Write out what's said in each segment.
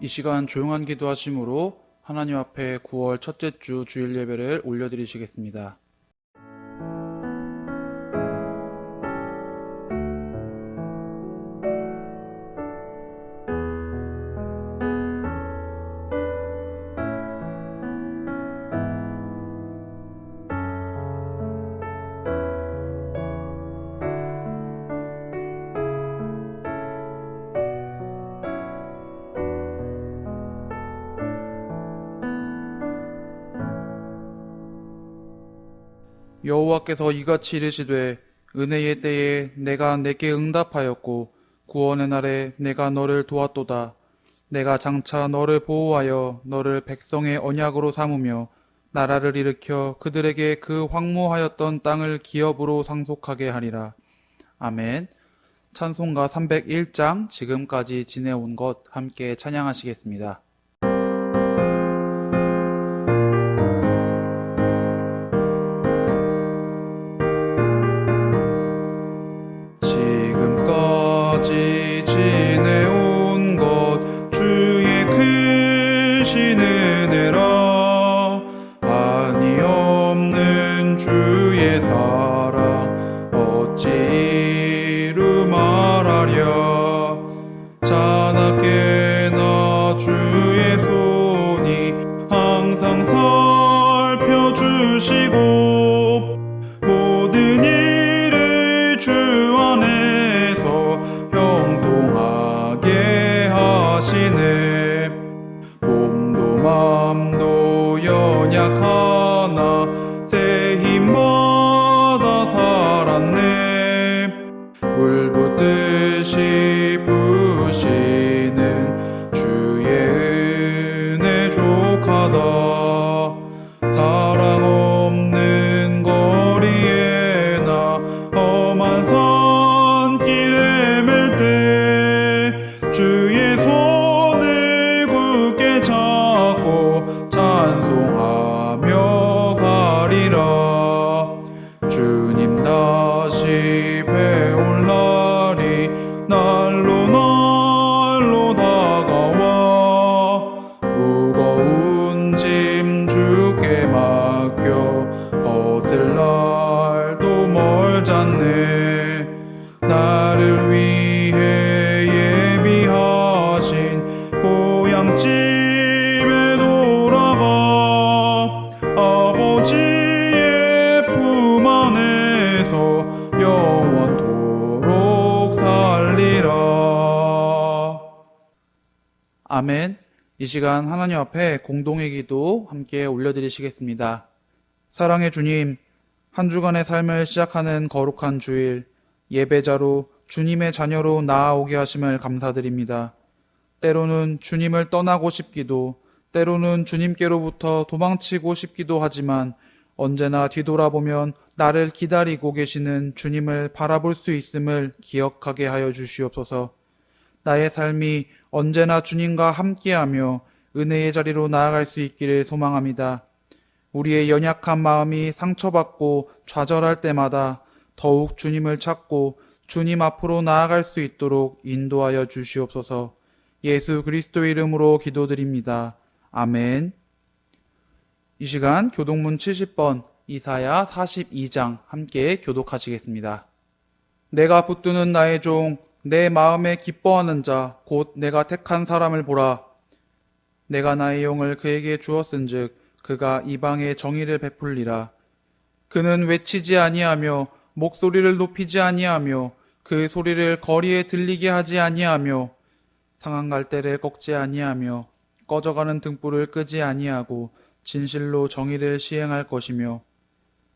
이 시간 조용한 기도하심으로 하나님 앞에 9월 첫째 주 주일 예배를 올려드리시겠습니다. 여호와께서 이같이 이르시되 은혜의 때에 내가 내게 응답하였고 구원의 날에 내가 너를 도왔도다. 내가 장차 너를 보호하여 너를 백성의 언약으로 삼으며 나라를 일으켜 그들에게 그 황무하였던 땅을 기업으로 상속하게 하리라. 아멘. 찬송가 301장 지금까지 지내온 것 함께 찬양하시겠습니다. 지금까지 지내온 것 주의 크신 은혜라. 한이 없는 주의 사랑 어찌 이루 말하랴. 자나깨나 주의 손이 항상 살펴주시고 모든 일을 주 안에서 형통하게 하시네. 몸도 맘도 연약하나 새 힘받아 살았네. 물 붓듯이 부으시는 주의 은혜 족하다. 사랑 없는 거리에 나 험한 산길에 맬 때 주의 손을 굳게 잡고 찬송하며 가리라. 주님 다시 배올 날이 날로 날로 다가와. 무거운 짐 주께 맡겨 벗을 날도 멀잖네. 나를 위해 예비하신 고향집에 돌아가 아버지의 품 안에서 영원토록 살리라. 아멘. 이 시간 하나님 앞에 공동의 기도 함께 올려드리시겠습니다. 사랑의 주님, 한 주간의 삶을 시작하는 거룩한 주일, 예배자로 주님의 자녀로 나아오게 하심을 감사드립니다. 때로는 주님을 떠나고 싶기도, 때로는 주님께로부터 도망치고 싶기도 하지만 언제나 뒤돌아보면 나를 기다리고 계시는 주님을 바라볼 수 있음을 기억하게 하여 주시옵소서. 나의 삶이 언제나 주님과 함께하며 은혜의 자리로 나아갈 수 있기를 소망합니다. 우리의 연약한 마음이 상처받고 좌절할 때마다 더욱 주님을 찾고 주님 앞으로 나아갈 수 있도록 인도하여 주시옵소서. 예수 그리스도의 이름으로 기도드립니다. 아멘. 이 시간 교독문 70번 이사야 42장 함께 교독하시겠습니다. 내가 붙드는 나의 종 내 마음에 기뻐하는 자 곧 내가 택한 사람을 보라. 내가 나의 영을 그에게 주었은즉 그가 이방에 정의를 베풀리라. 그는 외치지 아니하며 목소리를 높이지 아니하며 그 소리를 거리에 들리게 하지 아니하며 상한 갈대를 꺾지 아니하며 꺼져가는 등불을 끄지 아니하고 진실로 정의를 시행할 것이며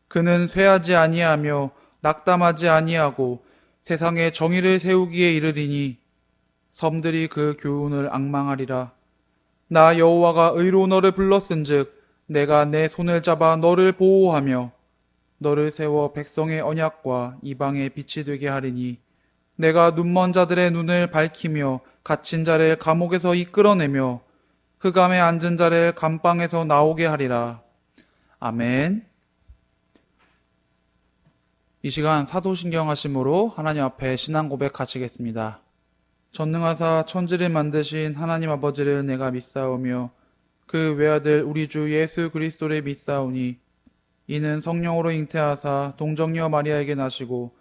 그는 쇠하지 아니하며 낙담하지 아니하고 세상에 정의를 세우기에 이르리니 섬들이 그 교훈을 앙망하리라. 나 여호와가 의로 너를 불렀은즉 내가 내 손을 잡아 너를 보호하며 너를 세워 백성의 언약과 이방의 빛이 되게 하리니 내가 눈먼 자들의 눈을 밝히며 갇힌 자를 감옥에서 이끌어내며 흑암에 앉은 자를 감방에서 나오게 하리라. 아멘. 이 시간 사도신경 하심으로 하나님 앞에 신앙 고백하시겠습니다. 전능하사 천지를 만드신 하나님 아버지를 내가 믿사오며 그 외아들 우리 주 예수 그리스도를 믿사오니 이는 성령으로 잉태하사 동정녀 마리아에게 나시고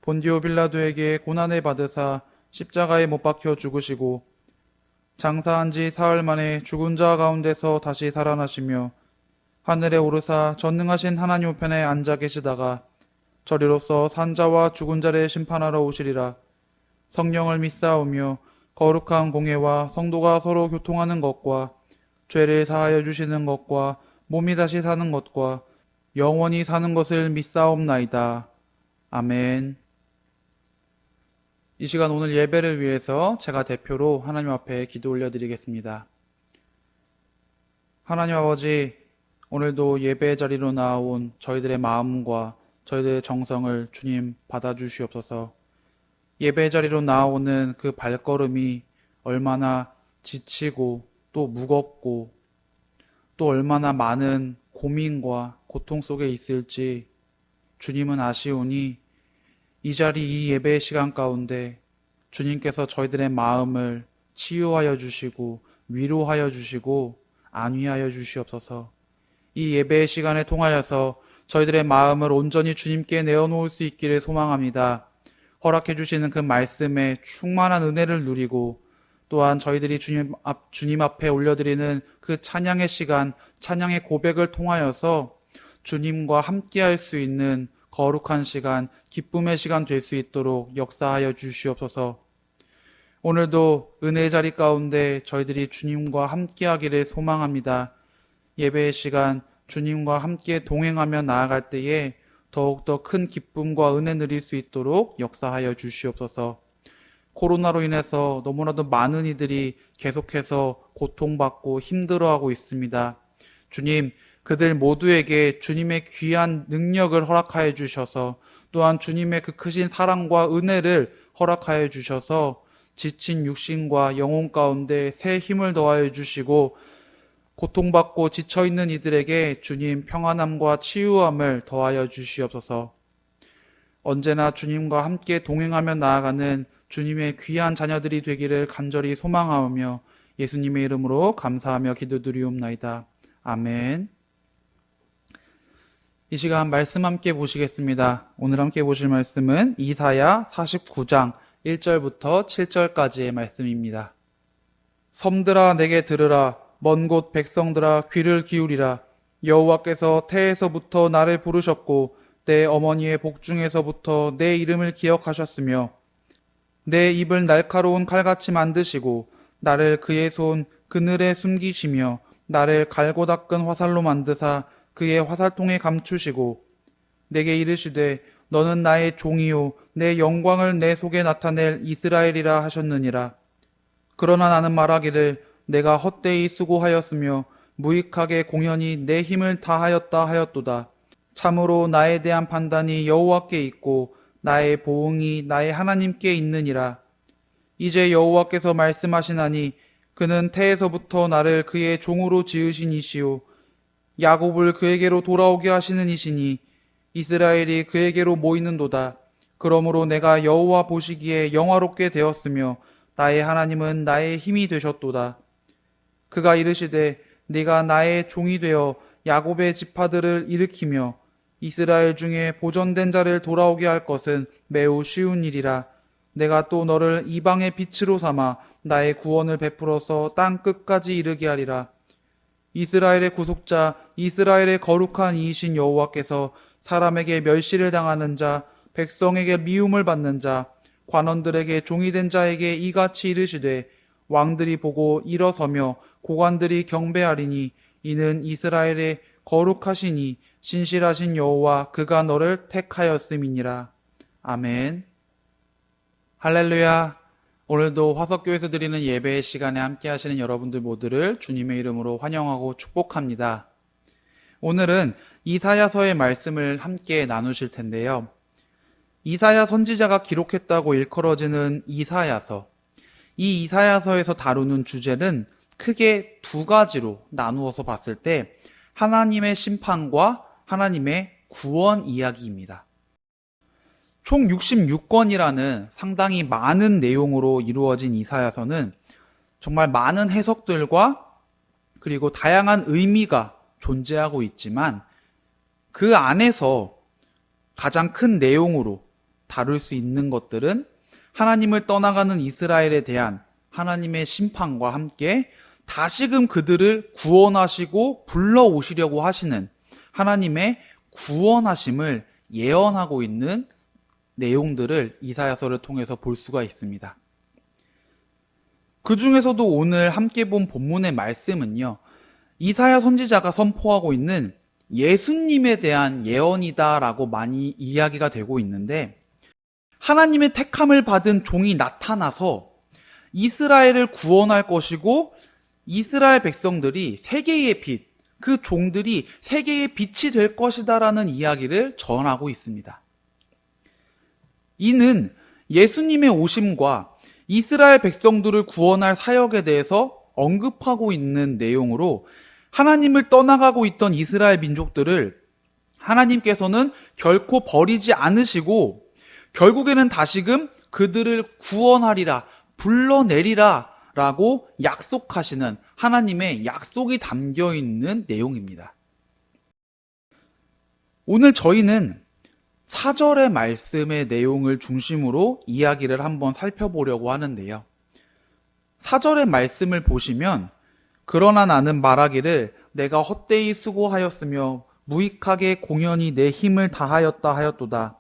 본디오 빌라도에게 고난을 받으사 십자가에 못 박혀 죽으시고 장사한 지 사흘 만에 죽은 자 가운데서 다시 살아나시며 하늘에 오르사 전능하신 하나님 우편에 앉아 계시다가 저리로서 산자와 죽은 자를 심판하러 오시리라. 성령을 믿사오며 거룩한 공예와 성도가 서로 교통하는 것과 죄를 사하여 주시는 것과 몸이 다시 사는 것과 영원히 사는 것을 믿사옵나이다. 아멘. 이 시간 오늘 예배를 위해서 제가 대표로 하나님 앞에 기도 올려드리겠습니다. 하나님 아버지, 오늘도 예배 자리로 나온 저희들의 마음과 저희들의 정성을 주님 받아주시옵소서. 예배 자리로 나오는 그 발걸음이 얼마나 지치고 또 무겁고 또 얼마나 많은 고민과 고통 속에 있을지 주님은 아시오니 이 자리 이 예배 시간 가운데 주님께서 저희들의 마음을 치유하여 주시고 위로하여 주시고 안위하여 주시옵소서. 이 예배 시간에 통하여서 저희들의 마음을 온전히 주님께 내어놓을 수 있기를 소망합니다. 허락해 주시는 그 말씀에 충만한 은혜를 누리고 또한 저희들이 주님 앞에 올려드리는 그 찬양의 시간, 찬양의 고백을 통하여서 주님과 함께할 수 있는 거룩한 시간, 기쁨의 시간 될 수 있도록 역사하여 주시옵소서. 오늘도 은혜의 자리 가운데 저희들이 주님과 함께하기를 소망합니다. 예배의 시간 주님과 함께 동행하며 나아갈 때에 더욱더 큰 기쁨과 은혜 누릴 수 있도록 역사하여 주시옵소서. 코로나로 인해서 너무나도 많은 이들이 계속해서 고통받고 힘들어하고 있습니다. 주님, 그들 모두에게 주님의 귀한 능력을 허락하여 주셔서 또한 주님의 그 크신 사랑과 은혜를 허락하여 주셔서 지친 육신과 영혼 가운데 새 힘을 더하여 주시고 고통받고 지쳐있는 이들에게 주님 평안함과 치유함을 더하여 주시옵소서. 언제나 주님과 함께 동행하며 나아가는 주님의 귀한 자녀들이 되기를 간절히 소망하오며 예수님의 이름으로 감사하며 기도드리옵나이다. 아멘. 이 시간 말씀 함께 보시겠습니다. 오늘 함께 보실 말씀은 이사야 49장 1절부터 7절까지의 말씀입니다. 섬들아 내게 들으라. 먼 곳 백성들아 귀를 기울이라. 여호와께서 태에서부터 나를 부르셨고 내 어머니의 복중에서부터 내 이름을 기억하셨으며 내 입을 날카로운 칼같이 만드시고 나를 그의 손 그늘에 숨기시며 나를 갈고 닦은 화살로 만드사 그의 화살통에 감추시고 내게 이르시되 너는 나의 종이요 내 영광을 내 속에 나타낼 이스라엘이라 하셨느니라. 그러나 나는 말하기를 내가 헛되이 수고하였으며 무익하게 공연히 내 힘을 다하였다 하였도다. 참으로 나에 대한 판단이 여호와께 있고 나의 보응이 나의 하나님께 있느니라. 이제 여호와께서 말씀하시나니 그는 태에서부터 나를 그의 종으로 지으신 이시요 야곱을 그에게로 돌아오게 하시는 이시니 이스라엘이 그에게로 모이는도다. 그러므로 내가 여호와 보시기에 영화롭게 되었으며 나의 하나님은 나의 힘이 되셨도다. 그가 이르시되 네가 나의 종이 되어 야곱의 지파들을 일으키며 이스라엘 중에 보존된 자를 돌아오게 할 것은 매우 쉬운 일이라. 내가 또 너를 이방의 빛으로 삼아 나의 구원을 베풀어서 땅 끝까지 이르게 하리라. 이스라엘의 구속자, 이스라엘의 거룩한 이이신 여호와께서 사람에게 멸시를 당하는 자, 백성에게 미움을 받는 자, 관원들에게 종이 된 자에게 이같이 이르시되 왕들이 보고 일어서며 고관들이 경배하리니 이는 이스라엘의 거룩하시니 신실하신 여호와 그가 너를 택하였음이니라. 아멘. 할렐루야. 오늘도 화석교에서 드리는 예배의 시간에 함께 하시는 여러분들 모두를 주님의 이름으로 환영하고 축복합니다. 오늘은 이사야서의 말씀을 함께 나누실 텐데요. 이사야 선지자가 기록했다고 일컬어지는 이사야서. 이 이사야서에서 다루는 주제는 크게 두 가지로 나누어서 봤을 때 하나님의 심판과 하나님의 구원 이야기입니다. 총 66권이라는 상당히 많은 내용으로 이루어진 이사야서는 정말 많은 해석들과 그리고 다양한 의미가 존재하고 있지만 그 안에서 가장 큰 내용으로 다룰 수 있는 것들은 하나님을 떠나가는 이스라엘에 대한 하나님의 심판과 함께 다시금 그들을 구원하시고 불러오시려고 하시는 하나님의 구원하심을 예언하고 있는 내용들을 이사야서를 통해서 볼 수가 있습니다. 그 중에서도 오늘 함께 본 본문의 말씀은요, 이사야 선지자가 선포하고 있는 예수님에 대한 예언이다라고 많이 이야기가 되고 있는데, 하나님의 택함을 받은 종이 나타나서 이스라엘을 구원할 것이고 이스라엘 백성들이 세계의 빛, 그 종들이 세계의 빛이 될 것이다라는 이야기를 전하고 있습니다. 이는 예수님의 오심과 이스라엘 백성들을 구원할 사역에 대해서 언급하고 있는 내용으로 하나님을 떠나가고 있던 이스라엘 민족들을 하나님께서는 결코 버리지 않으시고 결국에는 다시금 그들을 구원하리라, 불러내리라 라고 약속하시는 하나님의 약속이 담겨 있는 내용입니다. 오늘 저희는 4절의 말씀의 내용을 중심으로 이야기를 한번 살펴보려고 하는데요. 4절의 말씀을 보시면 그러나 나는 말하기를 내가 헛되이 수고하였으며 무익하게 공연히 내 힘을 다하였다 하였도다.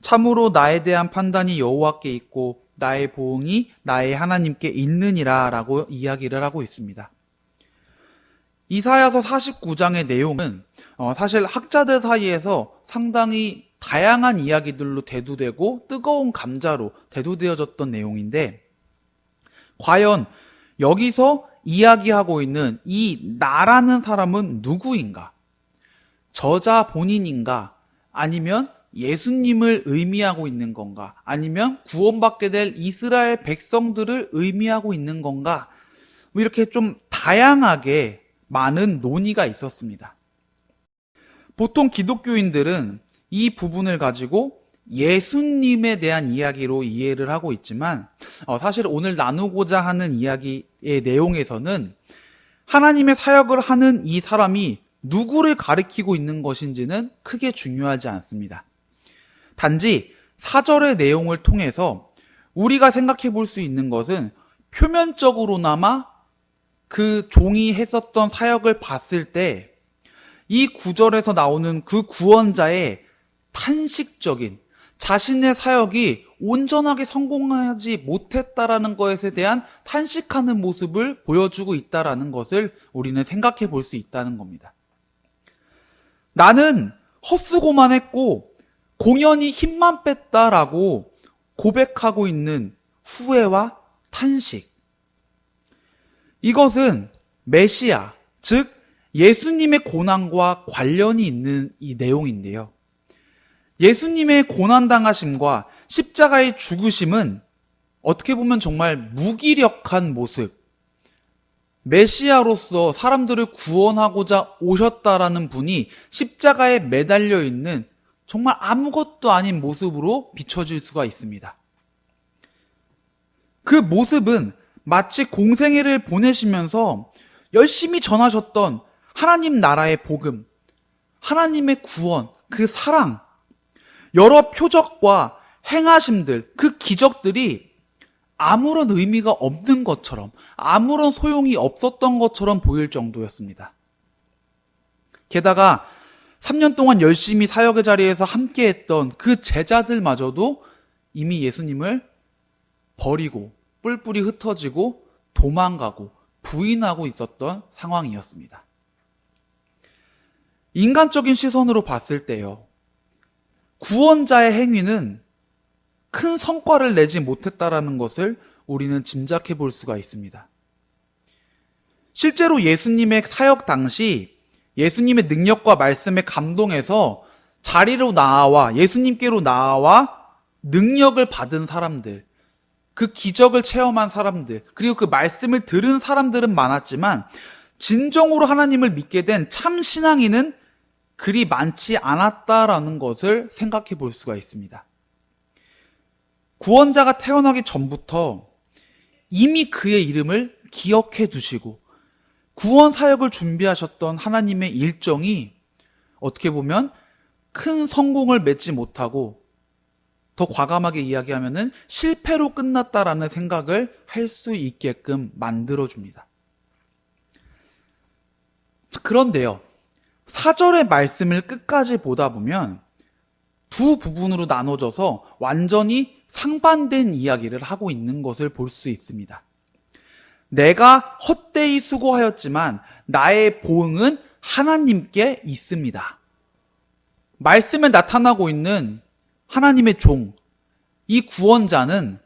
참으로 나에 대한 판단이 여호와께 있고 나의 보응이 나의 하나님께 있느니라 라고 이야기를 하고 있습니다. 이사야서 49장의 내용은 사실 학자들 사이에서 상당히 다양한 이야기들로 대두되고 뜨거운 감자로 대두되어졌던 내용인데, 과연 여기서 이야기하고 있는 이 나라는 사람은 누구인가? 저자 본인인가? 아니면 예수님을 의미하고 있는 건가? 아니면 구원받게 될 이스라엘 백성들을 의미하고 있는 건가? 이렇게 좀 다양하게 많은 논의가 있었습니다. 보통 기독교인들은 이 부분을 가지고 예수님에 대한 이야기로 이해를 하고 있지만 사실 오늘 나누고자 하는 이야기의 내용에서는 하나님의 사역을 하는 이 사람이 누구를 가리키고 있는 것인지는 크게 중요하지 않습니다. 단지 4절의 내용을 통해서 우리가 생각해 볼 수 있는 것은 표면적으로나마 그 종이 했었던 사역을 봤을 때 이 구절에서 나오는 그 구원자의 탄식적인 자신의 사역이 온전하게 성공하지 못했다라는 것에 대한 탄식하는 모습을 보여주고 있다라는 것을 우리는 생각해 볼 수 있다는 겁니다. 나는 헛수고만 했고 공연히 힘만 뺐다라고 고백하고 있는 후회와 탄식. 이것은 메시아, 즉 예수님의 고난과 관련이 있는 이 내용인데요. 예수님의 고난당하심과 십자가의 죽으심은 어떻게 보면 정말 무기력한 모습, 메시아로서 사람들을 구원하고자 오셨다라는 분이 십자가에 매달려 있는 정말 아무것도 아닌 모습으로 비춰질 수가 있습니다. 그 모습은 마치 공생애를 보내시면서 열심히 전하셨던 하나님 나라의 복음, 하나님의 구원, 그 사랑, 여러 표적과 행하심들, 그 기적들이 아무런 의미가 없는 것처럼, 아무런 소용이 없었던 것처럼 보일 정도였습니다. 게다가 3년 동안 열심히 사역의 자리에서 함께했던 그 제자들마저도 이미 예수님을 버리고 뿔뿔이 흩어지고 도망가고 부인하고 있었던 상황이었습니다. 인간적인 시선으로 봤을 때요, 구원자의 행위는 큰 성과를 내지 못했다라는 것을 우리는 짐작해 볼 수가 있습니다. 실제로 예수님의 사역 당시 예수님의 능력과 말씀에 감동해서 자리로 나와 예수님께로 나와 능력을 받은 사람들, 그 기적을 체험한 사람들, 그리고 그 말씀을 들은 사람들은 많았지만 진정으로 하나님을 믿게 된 참 신앙인은 그리 많지 않았다라는 것을 생각해 볼 수가 있습니다. 구원자가 태어나기 전부터 이미 그의 이름을 기억해 두시고 구원 사역을 준비하셨던 하나님의 일정이 어떻게 보면 큰 성공을 맺지 못하고 더 과감하게 이야기하면은 실패로 끝났다라는 생각을 할 수 있게끔 만들어줍니다. 그런데요, 4절의 말씀을 끝까지 보다 보면 두 부분으로 나눠져서 완전히 상반된 이야기를 하고 있는 것을 볼 수 있습니다. 내가 헛되이 수고하였지만 나의 보응은 하나님께 있습니다. 말씀에 나타나고 있는 하나님의 종, 이 구원자는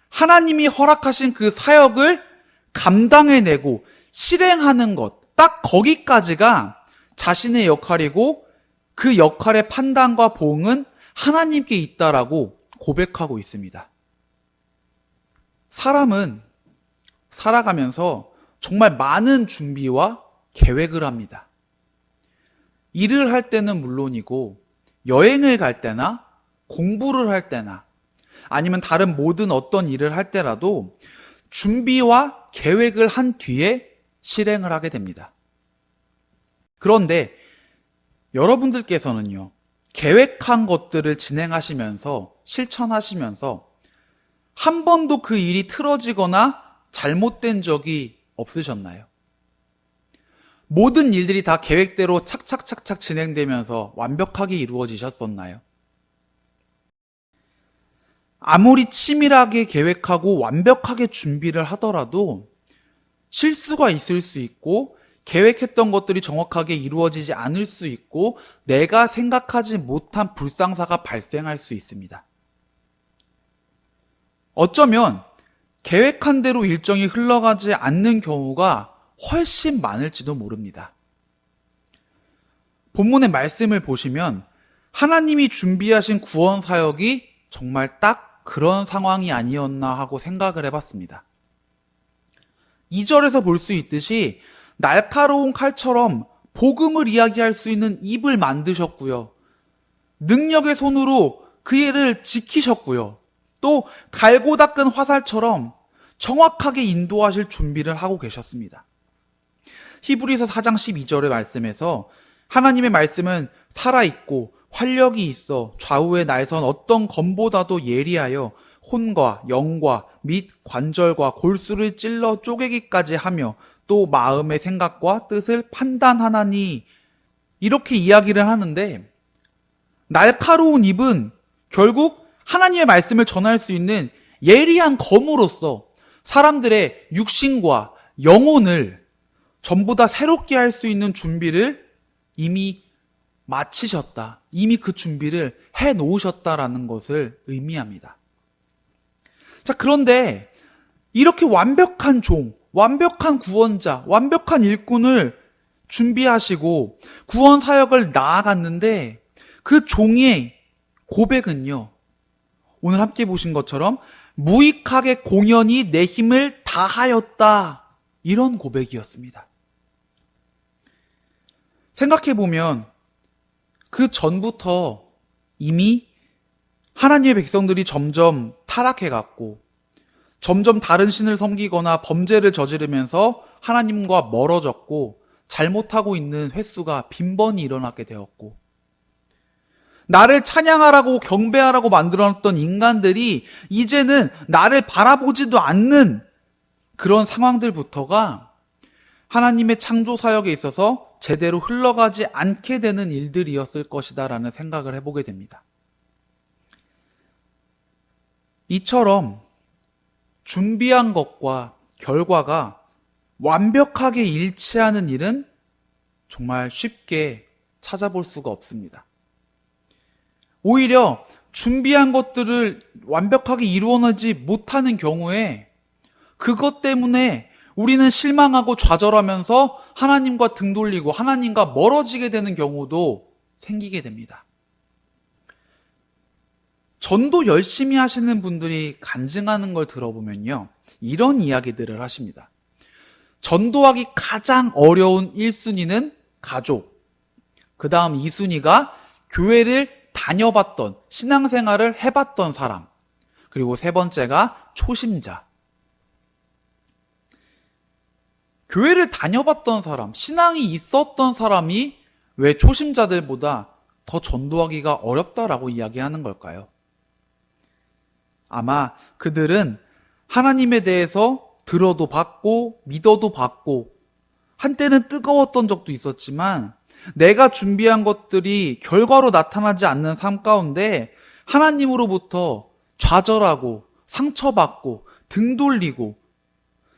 하나님이 허락하신 그 사역을 감당해내고 실행하는 것, 딱 거기까지가 자신의 역할이고 그 역할의 판단과 보응은 하나님께 있다라고 고백하고 있습니다. 사람은 살아가면서 정말 많은 준비와 계획을 합니다. 일을 할 때는 물론이고 여행을 갈 때나 공부를 할 때나 아니면 다른 모든 어떤 일을 할 때라도 준비와 계획을 한 뒤에 실행을 하게 됩니다. 그런데 여러분들께서는요, 계획한 것들을 진행하시면서 실천하시면서 한 번도 그 일이 틀어지거나 잘못된 적이 없으셨나요? 모든 일들이 다 계획대로 착착착착 진행되면서 완벽하게 이루어지셨었나요? 아무리 치밀하게 계획하고 완벽하게 준비를 하더라도 실수가 있을 수 있고 계획했던 것들이 정확하게 이루어지지 않을 수 있고 내가 생각하지 못한 불상사가 발생할 수 있습니다. 어쩌면 계획한 대로 일정이 흘러가지 않는 경우가 훨씬 많을지도 모릅니다. 본문의 말씀을 보시면 하나님이 준비하신 구원 사역이 정말 딱 그런 상황이 아니었나 하고 생각을 해봤습니다. 2절에서 볼 수 있듯이 날카로운 칼처럼 복음을 이야기할 수 있는 입을 만드셨고요. 능력의 손으로 그 일을 지키셨고요. 또 갈고 닦은 화살처럼 정확하게 인도하실 준비를 하고 계셨습니다. 히브리서 4장 12절의 말씀에서 하나님의 말씀은 살아있고 활력이 있어 좌우의 날선 어떤 검보다도 예리하여 혼과 영과 및 관절과 골수를 찔러 쪼개기까지 하며 또 마음의 생각과 뜻을 판단하나니, 이렇게 이야기를 하는데 날카로운 입은 결국 하나님의 말씀을 전할 수 있는 예리한 검으로서 사람들의 육신과 영혼을 전부 다 새롭게 할 수 있는 준비를 이미 마치셨다. 이미 그 준비를 해 놓으셨다라는 것을 의미합니다. 자, 그런데 이렇게 완벽한 종, 완벽한 구원자, 완벽한 일꾼을 준비하시고 구원 사역을 나아갔는데 그 종의 고백은요, 오늘 함께 보신 것처럼 무익하게 공연히 내 힘을 다하였다, 이런 고백이었습니다. 생각해보면 그 전부터 이미 하나님의 백성들이 점점 타락해갔고 점점 다른 신을 섬기거나 범죄를 저지르면서 하나님과 멀어졌고 잘못하고 있는 횟수가 빈번히 일어나게 되었고, 나를 찬양하라고 경배하라고 만들어놨던 인간들이 이제는 나를 바라보지도 않는 그런 상황들부터가 하나님의 창조 사역에 있어서 제대로 흘러가지 않게 되는 일들이었을 것이다라는 생각을 해보게 됩니다. 이처럼 준비한 것과 결과가 완벽하게 일치하는 일은 정말 쉽게 찾아볼 수가 없습니다. 오히려 준비한 것들을 완벽하게 이루어내지 못하는 경우에 그것 때문에 우리는 실망하고 좌절하면서 하나님과 등 돌리고 하나님과 멀어지게 되는 경우도 생기게 됩니다. 전도 열심히 하시는 분들이 간증하는 걸 들어보면요, 이런 이야기들을 하십니다. 전도하기 가장 어려운 1순위는 가족, 그 다음 2순위가 교회를 다녀봤던, 신앙생활을 해봤던 사람, 그리고 세 번째가 초심자. 교회를 다녀봤던 사람, 신앙이 있었던 사람이 왜 초심자들보다 더 전도하기가 어렵다라고 이야기하는 걸까요? 아마 그들은 하나님에 대해서 들어도 봤고 믿어도 봤고 한때는 뜨거웠던 적도 있었지만 내가 준비한 것들이 결과로 나타나지 않는 삶 가운데 하나님으로부터 좌절하고 상처받고 등 돌리고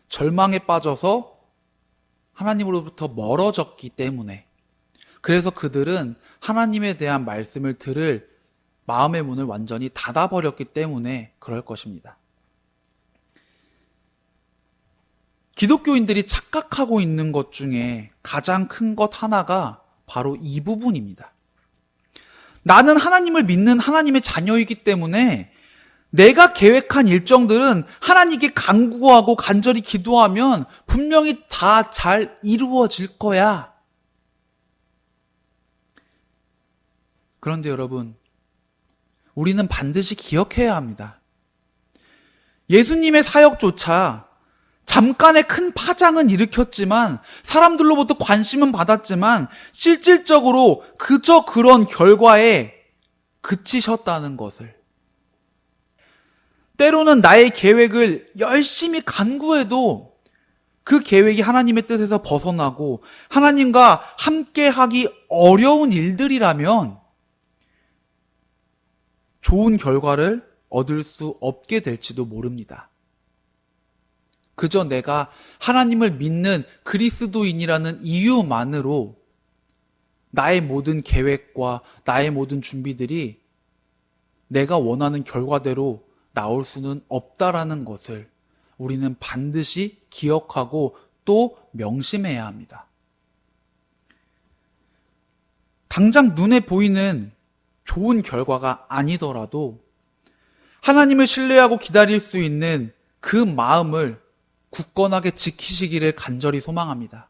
절망에 빠져서 하나님으로부터 멀어졌기 때문에, 그래서 그들은 하나님에 대한 말씀을 들을 마음의 문을 완전히 닫아버렸기 때문에 그럴 것입니다. 기독교인들이 착각하고 있는 것 중에 가장 큰 것 하나가 바로 이 부분입니다. 나는 하나님을 믿는 하나님의 자녀이기 때문에 내가 계획한 일정들은 하나님께 간구하고 간절히 기도하면 분명히 다 잘 이루어질 거야. 그런데 여러분, 우리는 반드시 기억해야 합니다. 예수님의 사역조차 잠깐의 큰 파장은 일으켰지만, 사람들로부터 관심은 받았지만 실질적으로 그저 그런 결과에 그치셨다는 것을, 때로는 나의 계획을 열심히 간구해도 그 계획이 하나님의 뜻에서 벗어나고 하나님과 함께하기 어려운 일들이라면 좋은 결과를 얻을 수 없게 될지도 모릅니다. 그저 내가 하나님을 믿는 그리스도인이라는 이유만으로 나의 모든 계획과 나의 모든 준비들이 내가 원하는 결과대로 나올 수는 없다라는 것을 우리는 반드시 기억하고 또 명심해야 합니다. 당장 눈에 보이는 좋은 결과가 아니더라도 하나님을 신뢰하고 기다릴 수 있는 그 마음을 굳건하게 지키시기를 간절히 소망합니다.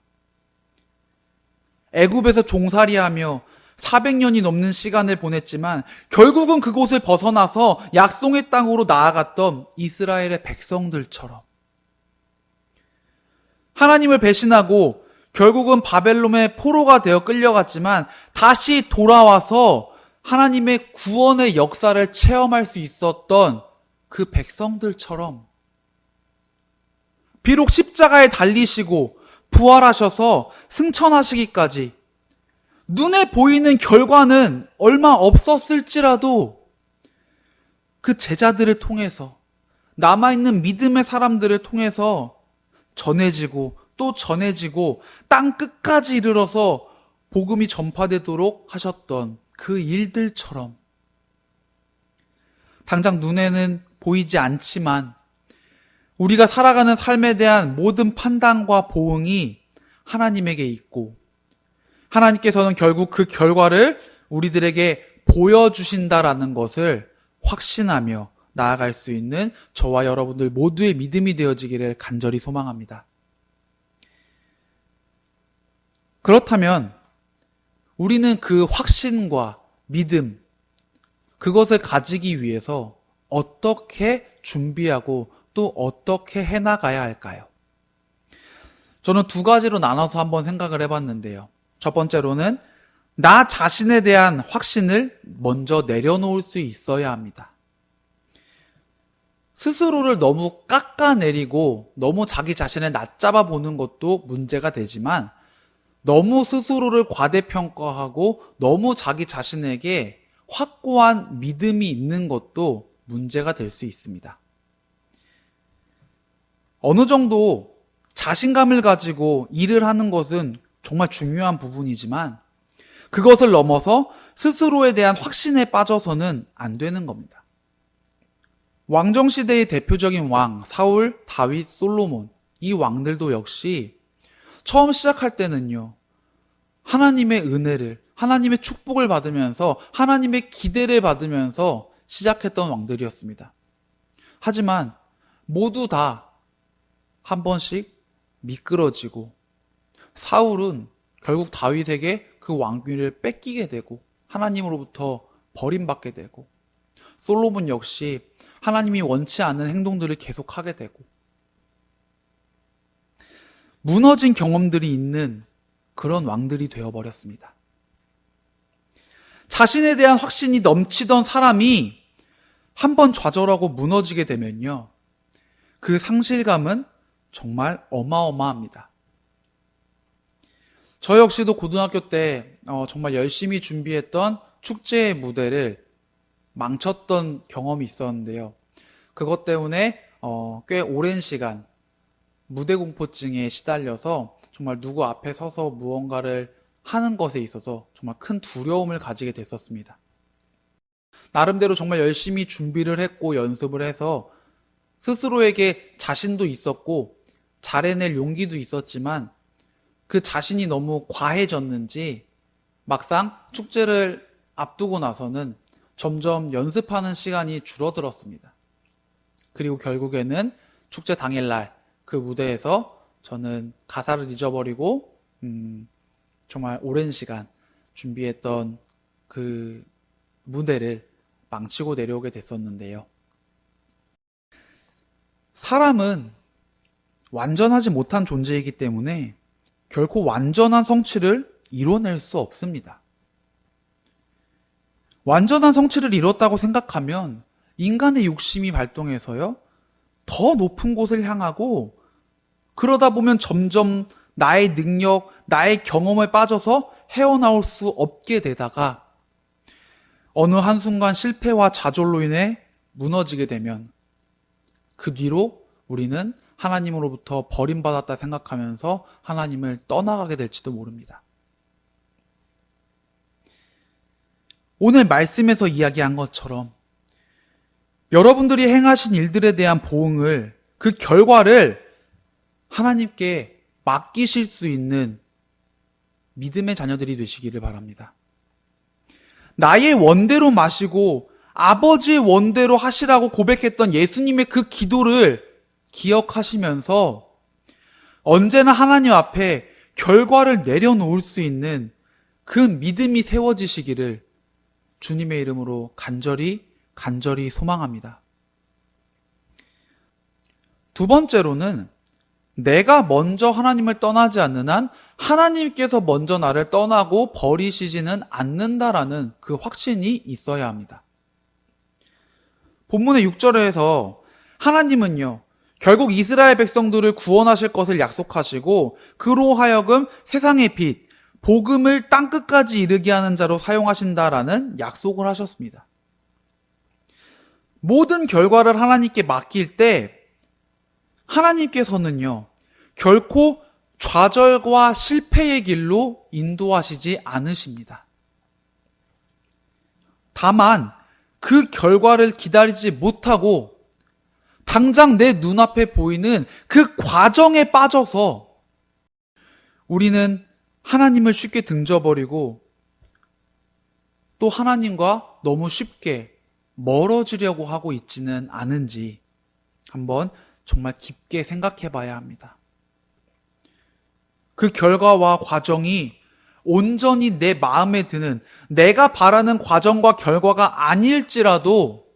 애굽에서 종살이하며 400년이 넘는 시간을 보냈지만 결국은 그곳을 벗어나서 약속의 땅으로 나아갔던 이스라엘의 백성들처럼 하나님을 배신하고 결국은 바벨론의 포로가 되어 끌려갔지만 다시 돌아와서 하나님의 구원의 역사를 체험할 수 있었던 그 백성들처럼 비록 십자가에 달리시고 부활하셔서 승천하시기까지 눈에 보이는 결과는 얼마 없었을지라도 그 제자들을 통해서, 남아있는 믿음의 사람들을 통해서 전해지고 또 전해지고 땅 끝까지 이르러서 복음이 전파되도록 하셨던 그 일들처럼 당장 눈에는 보이지 않지만 우리가 살아가는 삶에 대한 모든 판단과 보응이 하나님에게 있고 하나님께서는 결국 그 결과를 우리들에게 보여주신다라는 것을 확신하며 나아갈 수 있는 저와 여러분들 모두의 믿음이 되어지기를 간절히 소망합니다. 그렇다면 우리는 그 확신과 믿음, 그것을 가지기 위해서 어떻게 준비하고 또 어떻게 해나가야 할까요? 저는 두 가지로 나눠서 한번 생각을 해봤는데요. 첫 번째로는 나 자신에 대한 확신을 먼저 내려놓을 수 있어야 합니다. 스스로를 너무 깎아내리고 너무 자기 자신을 낮잡아 보는 것도 문제가 되지만 너무 스스로를 과대평가하고 너무 자기 자신에게 확고한 믿음이 있는 것도 문제가 될 수 있습니다. 어느 정도 자신감을 가지고 일을 하는 것은 정말 중요한 부분이지만 그것을 넘어서 스스로에 대한 확신에 빠져서는 안 되는 겁니다. 왕정시대의 대표적인 왕, 사울, 다윗, 솔로몬, 이 왕들도 역시 처음 시작할 때는요, 하나님의 은혜를, 하나님의 축복을 받으면서 하나님의 기대를 받으면서 시작했던 왕들이었습니다. 하지만 모두 다 한 번씩 미끄러지고 사울은 결국 다윗에게 그 왕위를 뺏기게 되고 하나님으로부터 버림받게 되고 솔로몬 역시 하나님이 원치 않는 행동들을 계속하게 되고 무너진 경험들이 있는 그런 왕들이 되어버렸습니다. 자신에 대한 확신이 넘치던 사람이 한번 좌절하고 무너지게 되면요, 그 상실감은 정말 어마어마합니다. 저 역시도 고등학교 때 정말 열심히 준비했던 축제의 무대를 망쳤던 경험이 있었는데요. 그것 때문에 꽤 오랜 시간 무대 공포증에 시달려서 정말 누구 앞에 서서 무언가를 하는 것에 있어서 정말 큰 두려움을 가지게 됐었습니다. 나름대로 정말 열심히 준비를 했고 연습을 해서 스스로에게 자신도 있었고 잘해낼 용기도 있었지만 그 자신이 너무 과해졌는지 막상 축제를 앞두고 나서는 점점 연습하는 시간이 줄어들었습니다. 그리고 결국에는 축제 당일날 그 무대에서 저는 가사를 잊어버리고 정말 오랜 시간 준비했던 그 무대를 망치고 내려오게 됐었는데요. 사람은 완전하지 못한 존재이기 때문에 결코 완전한 성취를 이뤄낼 수 없습니다. 완전한 성취를 이뤘다고 생각하면 인간의 욕심이 발동해서요, 더 높은 곳을 향하고 그러다 보면 점점 나의 능력, 나의 경험에 빠져서 헤어나올 수 없게 되다가 어느 한순간 실패와 좌절로 인해 무너지게 되면 그 뒤로 우리는 하나님으로부터 버림받았다 생각하면서 하나님을 떠나가게 될지도 모릅니다. 오늘 말씀에서 이야기한 것처럼 여러분들이 행하신 일들에 대한 보응을, 그 결과를 하나님께 맡기실 수 있는 믿음의 자녀들이 되시기를 바랍니다. 나의 원대로 마시고 아버지의 원대로 하시라고 고백했던 예수님의 그 기도를 기억하시면서 언제나 하나님 앞에 결과를 내려놓을 수 있는 그 믿음이 세워지시기를 주님의 이름으로 간절히 소망합니다. 두 번째로는 내가 먼저 하나님을 떠나지 않는 한 하나님께서 먼저 나를 떠나고 버리시지는 않는다라는 그 확신이 있어야 합니다. 본문의 6절에서 하나님은요, 결국 이스라엘 백성들을 구원하실 것을 약속하시고 그로 하여금 세상의 빛, 복음을 땅끝까지 이르게 하는 자로 사용하신다라는 약속을 하셨습니다. 모든 결과를 하나님께 맡길 때 하나님께서는요, 결코 좌절과 실패의 길로 인도하시지 않으십니다. 다만 그 결과를 기다리지 못하고 당장 내 눈앞에 보이는 그 과정에 빠져서 우리는 하나님을 쉽게 등져버리고 또 하나님과 너무 쉽게 멀어지려고 하고 있지는 않은지 한번 정말 깊게 생각해 봐야 합니다. 그 결과와 과정이 온전히 내 마음에 드는, 내가 바라는 과정과 결과가 아닐지라도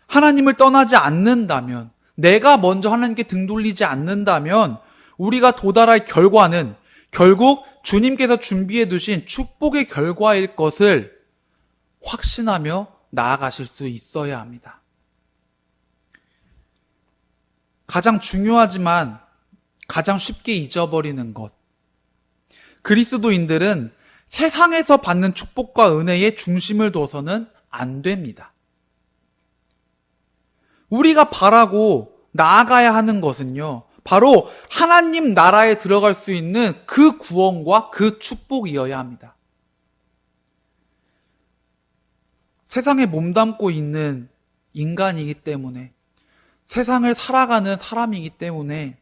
하나님을 떠나지 않는다면, 내가 먼저 하나님께 등 돌리지 않는다면 우리가 도달할 결과는 결국 주님께서 준비해 두신 축복의 결과일 것을 확신하며 나아가실 수 있어야 합니다. 가장 중요하지만 가장 쉽게 잊어버리는 것. 그리스도인들은 세상에서 받는 축복과 은혜에 중심을 둬서는 안 됩니다. 우리가 바라고 나아가야 하는 것은요, 바로 하나님 나라에 들어갈 수 있는 그 구원과 그 축복이어야 합니다. 세상에 몸담고 있는 인간이기 때문에, 세상을 살아가는 사람이기 때문에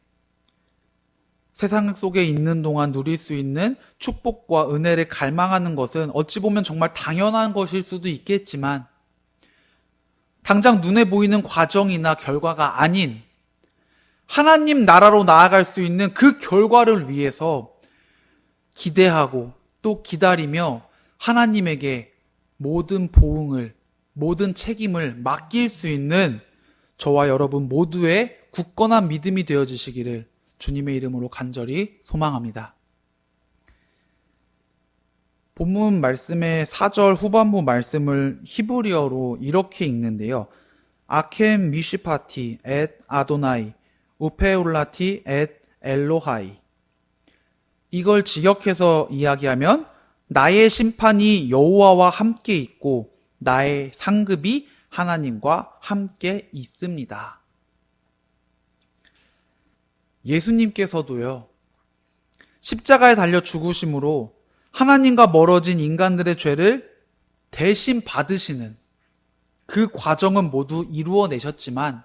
세상 속에 있는 동안 누릴 수 있는 축복과 은혜를 갈망하는 것은 어찌 보면 정말 당연한 것일 수도 있겠지만 당장 눈에 보이는 과정이나 결과가 아닌 하나님 나라로 나아갈 수 있는 그 결과를 위해서 기대하고 또 기다리며 하나님에게 모든 보응을 모든 책임을 맡길 수 있는 저와 여러분 모두의 굳건한 믿음이 되어지시기를 주님의 이름으로 간절히 소망합니다. 본문 말씀의 4절 후반부 말씀을 히브리어로 이렇게 읽는데요. 아켐 미시파티 앳 아도나이 우페울라티 앳 엘로하이. 이걸 직역해서 이야기하면 나의 심판이 여호와와 함께 있고 나의 상급이 하나님과 함께 있습니다. 예수님께서도요, 십자가에 달려 죽으심으로 하나님과 멀어진 인간들의 죄를 대신 받으시는 그 과정은 모두 이루어내셨지만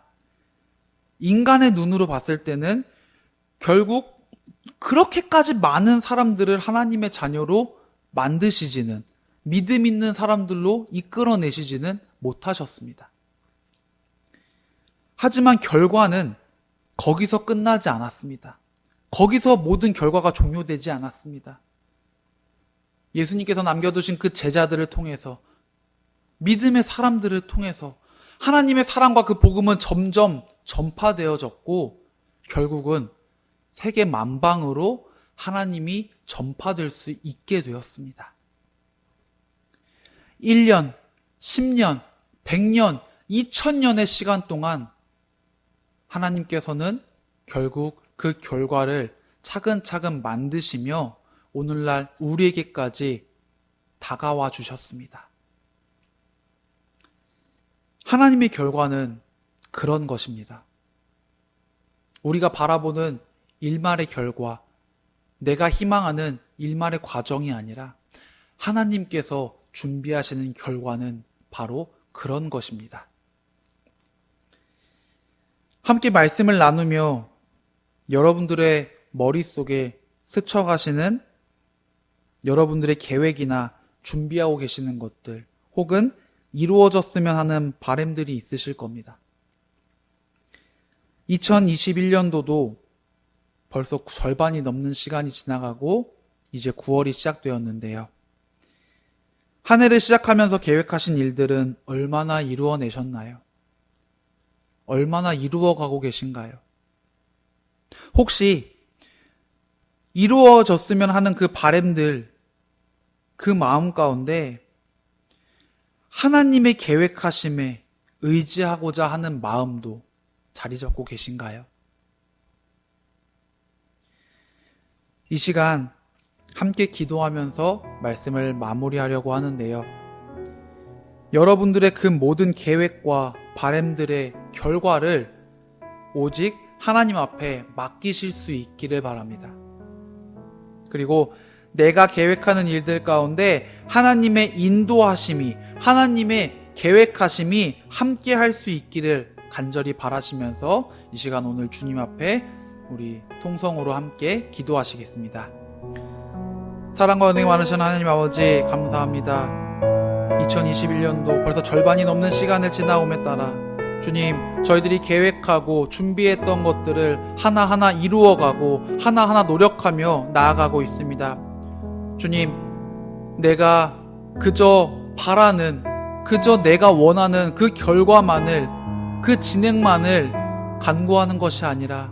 인간의 눈으로 봤을 때는 결국 그렇게까지 많은 사람들을 하나님의 자녀로 만드시지는, 믿음 있는 사람들로 이끌어내시지는 못하셨습니다. 하지만 결과는 거기서 끝나지 않았습니다. 거기서 모든 결과가 종료되지 않았습니다. 예수님께서 남겨두신 그 제자들을 통해서, 믿음의 사람들을 통해서 하나님의 사랑과 그 복음은 점점 전파되어졌고 결국은 세계 만방으로 하나님이 전파될 수 있게 되었습니다. 1년, 10년, 100년, 2000년의 시간 동안 하나님께서는 결국 그 결과를 차근차근 만드시며 오늘날 우리에게까지 다가와 주셨습니다. 하나님의 결과는 그런 것입니다. 우리가 바라보는 일말의 결과, 내가 희망하는 일말의 과정이 아니라 하나님께서 준비하시는 결과는 바로 그런 것입니다. 함께 말씀을 나누며 여러분들의 머릿속에 스쳐가시는 여러분들의 계획이나 준비하고 계시는 것들 혹은 이루어졌으면 하는 바람들이 있으실 겁니다. 2021년도도 벌써 절반이 넘는 시간이 지나가고 이제 9월이 시작되었는데요. 한 해를 시작하면서 계획하신 일들은 얼마나 이루어내셨나요? 얼마나 이루어가고 계신가요? 혹시 이루어졌으면 하는 그 바람들, 그 마음 가운데 하나님의 계획하심에 의지하고자 하는 마음도 자리 잡고 계신가요? 이 시간 함께 기도하면서 말씀을 마무리하려고 하는데요. 여러분들의 그 모든 계획과 바람들의 결과를 오직 하나님 앞에 맡기실 수 있기를 바랍니다. 그리고 내가 계획하는 일들 가운데 하나님의 인도하심이, 하나님의 계획하심이 함께 할 수 있기를 간절히 바라시면서 이 시간 오늘 주님 앞에 우리 통성으로 함께 기도하시겠습니다. 사랑과 은혜 많으신 하나님 아버지 감사합니다. 2021년도 벌써 절반이 넘는 시간을 지나옴에 따라 주님, 저희들이 계획하고 준비했던 것들을 하나하나 이루어가고 하나하나 노력하며 나아가고 있습니다. 주님, 내가 그저 바라는, 그저 내가 원하는 그 결과만을, 그 진행만을 간구하는 것이 아니라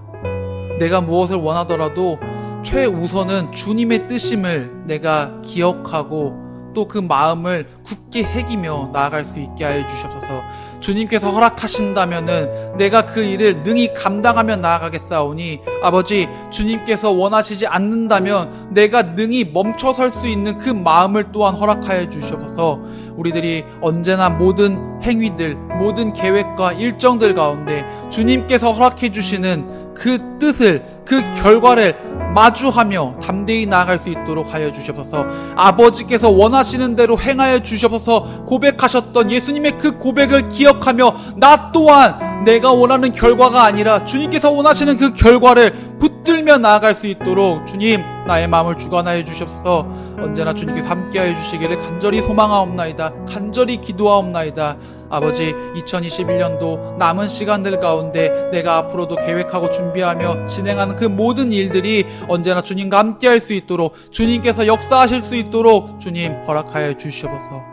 내가 무엇을 원하더라도 최우선은 주님의 뜻임을 내가 기억하고 또 그 마음을 굳게 새기며 나아갈 수 있게 하여 주시옵소서. 주님께서 허락하신다면은 내가 그 일을 능히 감당하며 나아가겠사오니 아버지, 주님께서 원하시지 않는다면 내가 능히 멈춰설 수 있는 그 마음을 또한 허락하여 주시옵소서. 우리들이 언제나 모든 행위들, 모든 계획과 일정들 가운데 주님께서 허락해 주시는 그 뜻을, 그 결과를 마주하며 담대히 나아갈 수 있도록 하여 주시옵소서. 아버지께서 원하시는 대로 행하여 주시옵소서. 고백하셨던 예수님의 그 고백을 기억하며 나 또한 내가 원하는 결과가 아니라 주님께서 원하시는 그 결과를 붙들며 나아갈 수 있도록 주님, 나의 마음을 주관하여 주시옵소서. 언제나 주님께서 함께하여 주시기를 간절히 소망하옵나이다. 간절히 기도하옵나이다. 아버지, 2021년도 남은 시간들 가운데 내가 앞으로도 계획하고 준비하며 진행하는 그 모든 일들이 언제나 주님과 함께할 수 있도록, 주님께서 역사하실 수 있도록 주님 허락하여 주시옵소서.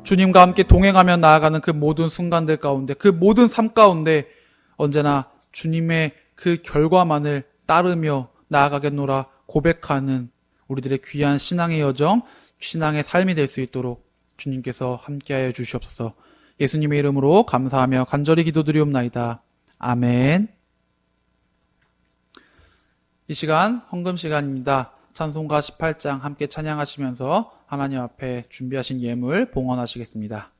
주님과 함께 동행하며 나아가는 그 모든 순간들 가운데, 그 모든 삶 가운데 언제나 주님의 그 결과만을 따르며 나아가겠노라 고백하는 우리들의 귀한 신앙의 여정, 신앙의 삶이 될 수 있도록 주님께서 함께하여 주시옵소서. 예수님의 이름으로 감사하며 간절히 기도드리옵나이다. 아멘. 이 시간 헌금 시간입니다. 찬송가 18장 함께 찬양하시면서 하나님 앞에 준비하신 예물 봉헌하시겠습니다.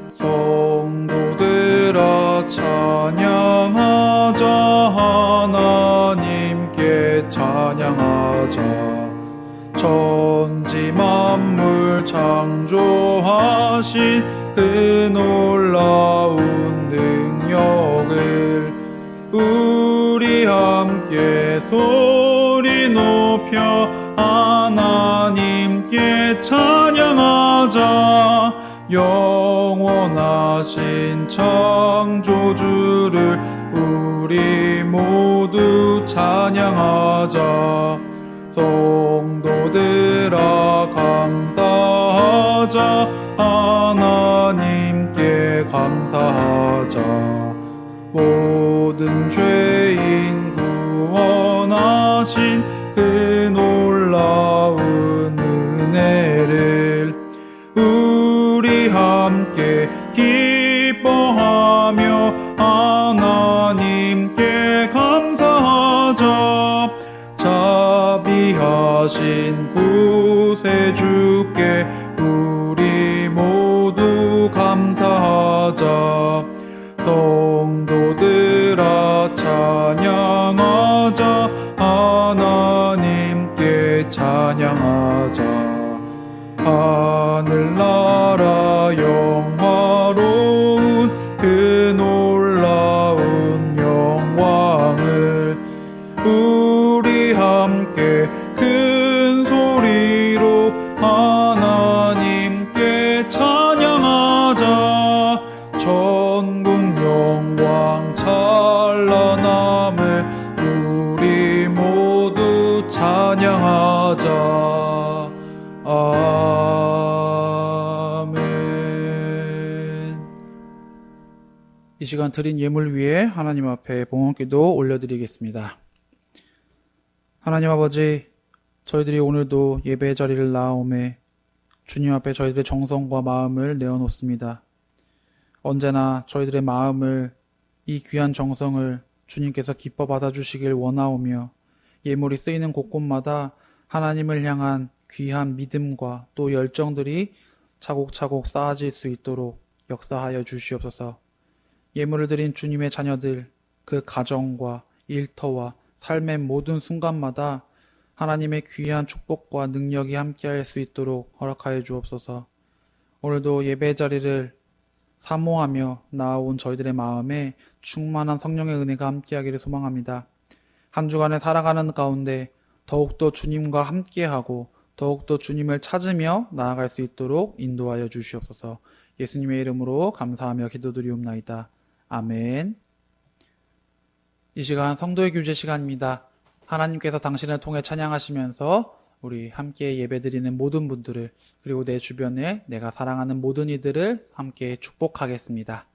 성도들아 찬양하자, 하나님께 찬양하자. 천지 만물 창조하신 그 놀라운 능력을 우리 함께 소리 높여 하나님께 찬양하자. 영원하신 창조주를 우리 모두 찬양하자. 성도들아 감사하자, 하나님께 감사하자. 모든 죄인 구원하신 그 놀라운 은혜를 우리 함께 기뻐하며 하나님께 감사하자. 자비하신 구세주께 우리 모두 감사하자. 성도들아 찬양하자, 하나님께 찬양하자. 하늘나라 영화로운 그 놀라운 영광을 우리 함께 큰 소리로 하나님께 찬양하자. 전국 영광 찬란함을 우리 모두 찬양하자. 아멘. 이 시간 드린 예물 위에 하나님 앞에 봉헌기도 올려드리겠습니다. 하나님 아버지, 저희들이 오늘도 예배의 자리를 나아오매 주님 앞에 저희들의 정성과 마음을 내어놓습니다. 언제나 저희들의 마음을, 이 귀한 정성을 주님께서 기뻐 받아주시길 원하오며 예물이 쓰이는 곳곳마다 하나님을 향한 귀한 믿음과 또 열정들이 차곡차곡 쌓아질 수 있도록 역사하여 주시옵소서. 예물을 드린 주님의 자녀들, 그 가정과 일터와 삶의 모든 순간마다 하나님의 귀한 축복과 능력이 함께할 수 있도록 허락하여 주옵소서. 오늘도 예배 자리를 사모하며 나아온 저희들의 마음에 충만한 성령의 은혜가 함께하기를 소망합니다. 한 주간에 살아가는 가운데 더욱더 주님과 함께하고 더욱더 주님을 찾으며 나아갈 수 있도록 인도하여 주시옵소서. 예수님의 이름으로 감사하며 기도드리옵나이다. 아멘. 이 시간 성도의 교제 시간입니다. 하나님께서 당신을 통해 찬양하시면서 우리 함께 예배드리는 모든 분들을, 그리고 내 주변에 내가 사랑하는 모든 이들을 함께 축복하겠습니다.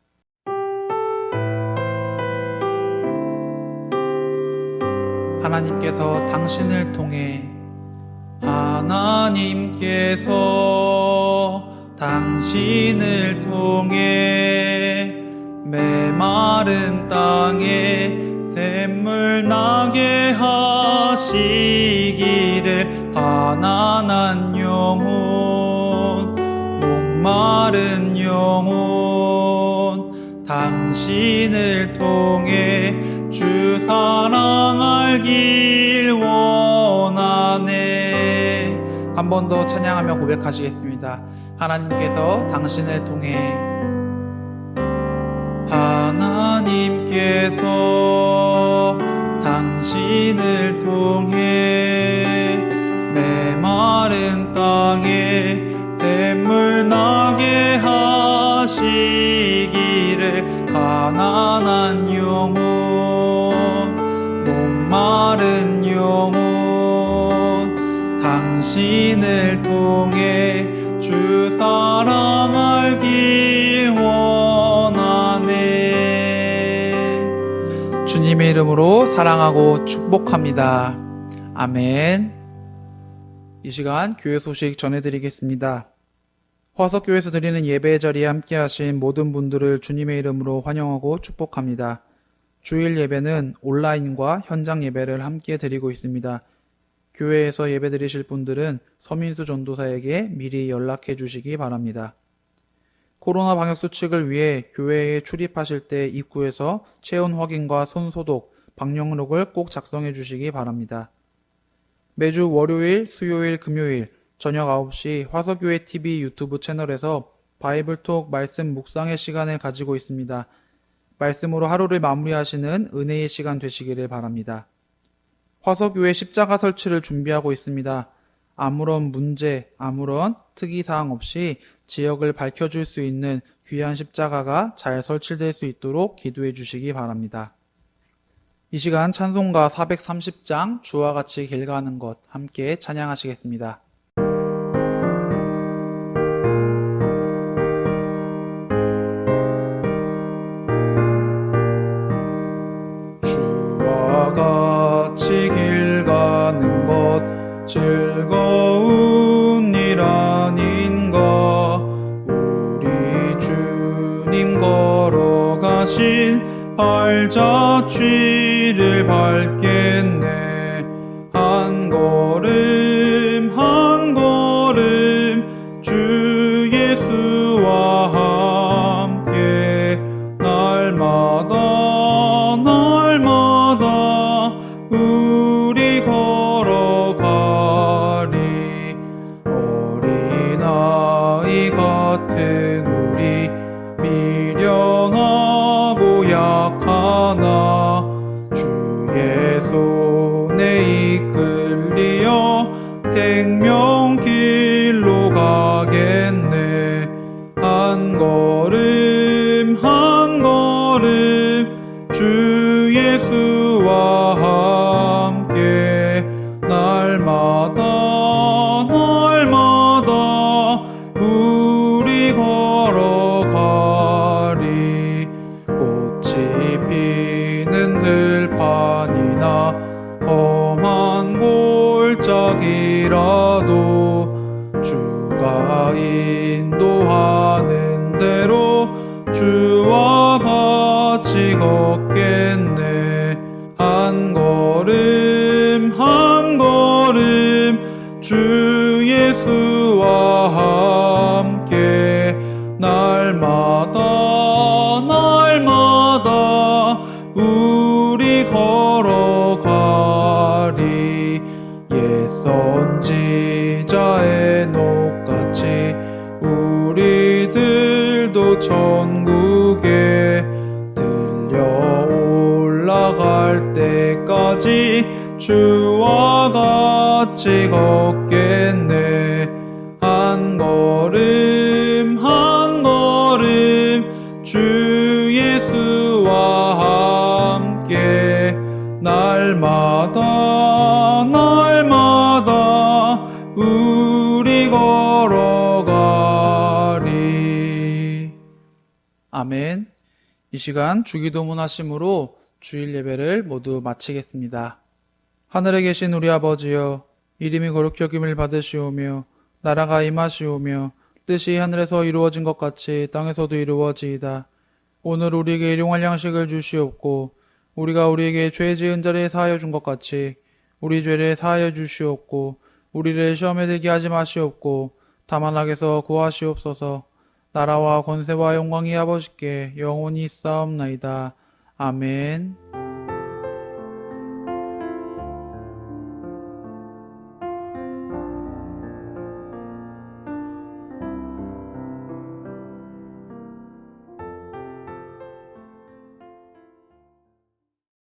하나님께서 당신을 통해, 하나님께서 당신을 통해 메마른 땅에 샘물 나게 하시기를, 가난한 영혼, 목마른 영혼, 당신을 통해 주 사랑 알길 원하네. 한 번 더 찬양하며 고백하시겠습니다. 하나님께서 당신을 통해, 하나님께서 당신을 통해 메마른 땅에 샘물 나게 하시기를, 가난한 영혼, 마른 영혼 당신을 통해 주 사랑 알길 원하네. 주님의 이름으로 사랑하고 축복합니다. 아멘. 이 시간 교회 소식 전해드리겠습니다. 화석교회에서 드리는 예배 자리에 함께 하신 모든 분들을 주님의 이름으로 환영하고 축복합니다. 주일 예배는 온라인과 현장 예배를 함께 드리고 있습니다. 교회에서 예배 드리실 분들은 서민수 전도사에게 미리 연락해 주시기 바랍니다. 코로나 방역 수칙을 위해 교회에 출입하실 때 입구에서 체온 확인과 손 소독, 방역록을 꼭 작성해 주시기 바랍니다. 매주 월요일, 수요일, 금요일 저녁 9시 화석교회 TV 유튜브 채널에서 바이블톡 말씀 묵상의 시간을 가지고 있습니다. 말씀으로 하루를 마무리하시는 은혜의 시간 되시기를 바랍니다. 화석교회 십자가 설치를 준비하고 있습니다. 아무런 문제, 아무런 특이사항 없이 지역을 밝혀줄 수 있는 귀한 십자가가 잘 설치될 수 있도록 기도해 주시기 바랍니다. 이 시간 찬송가 430장 주와 같이 길 가는 것 함께 찬양하시겠습니다. 주와 같이 길 가는 것 즐거운 일 아닌가. 우리 주님 걸어가신 발자취를 밟겠네. 한 걸음 한 걸음 주 예수와 함께 날마다 우리 걸어가리. 어린아이 같은 우리 미련하고 약하나 주의 손에 이끌리어 생명길로 가겠네. 한 걸음 한 걸음 주 예수와 함께 날마다 우리 걸어가리. 꽃이 피는 들판이나 험한 골짜기라도 주가 인도하는 대로 주와 같이 걷겠네. 한 걸음 한 걸음 주 예수와 함께 날마다 우리 걸어가리. 옛 선지자의 녹같이 우리들도 천국에 들려 올라갈 때까지 주와 같이 걷겠네. 한 걸음 한 걸음 주 예수와 함께 날마다 우리 걸어가리. 아멘. 이 시간 주기도문 하심으로 주일 예배를 모두 마치겠습니다. 하늘에 계신 우리 아버지여, 이름이 거룩히 여김을 받으시오며 나라가 임하시오며 뜻이 하늘에서 이루어진 것 같이 땅에서도 이루어지이다. 오늘 우리에게 일용할 양식을 주시옵고 우리가 우리에게 죄 지은 자를 사하여 준 것 같이 우리 죄를 사하여 주시옵고 우리를 시험에 들게 하지 마시옵고 다만 악에서 구하시옵소서. 나라와 권세와 영광이 아버지께 영원히 있사옵나이다. 아멘.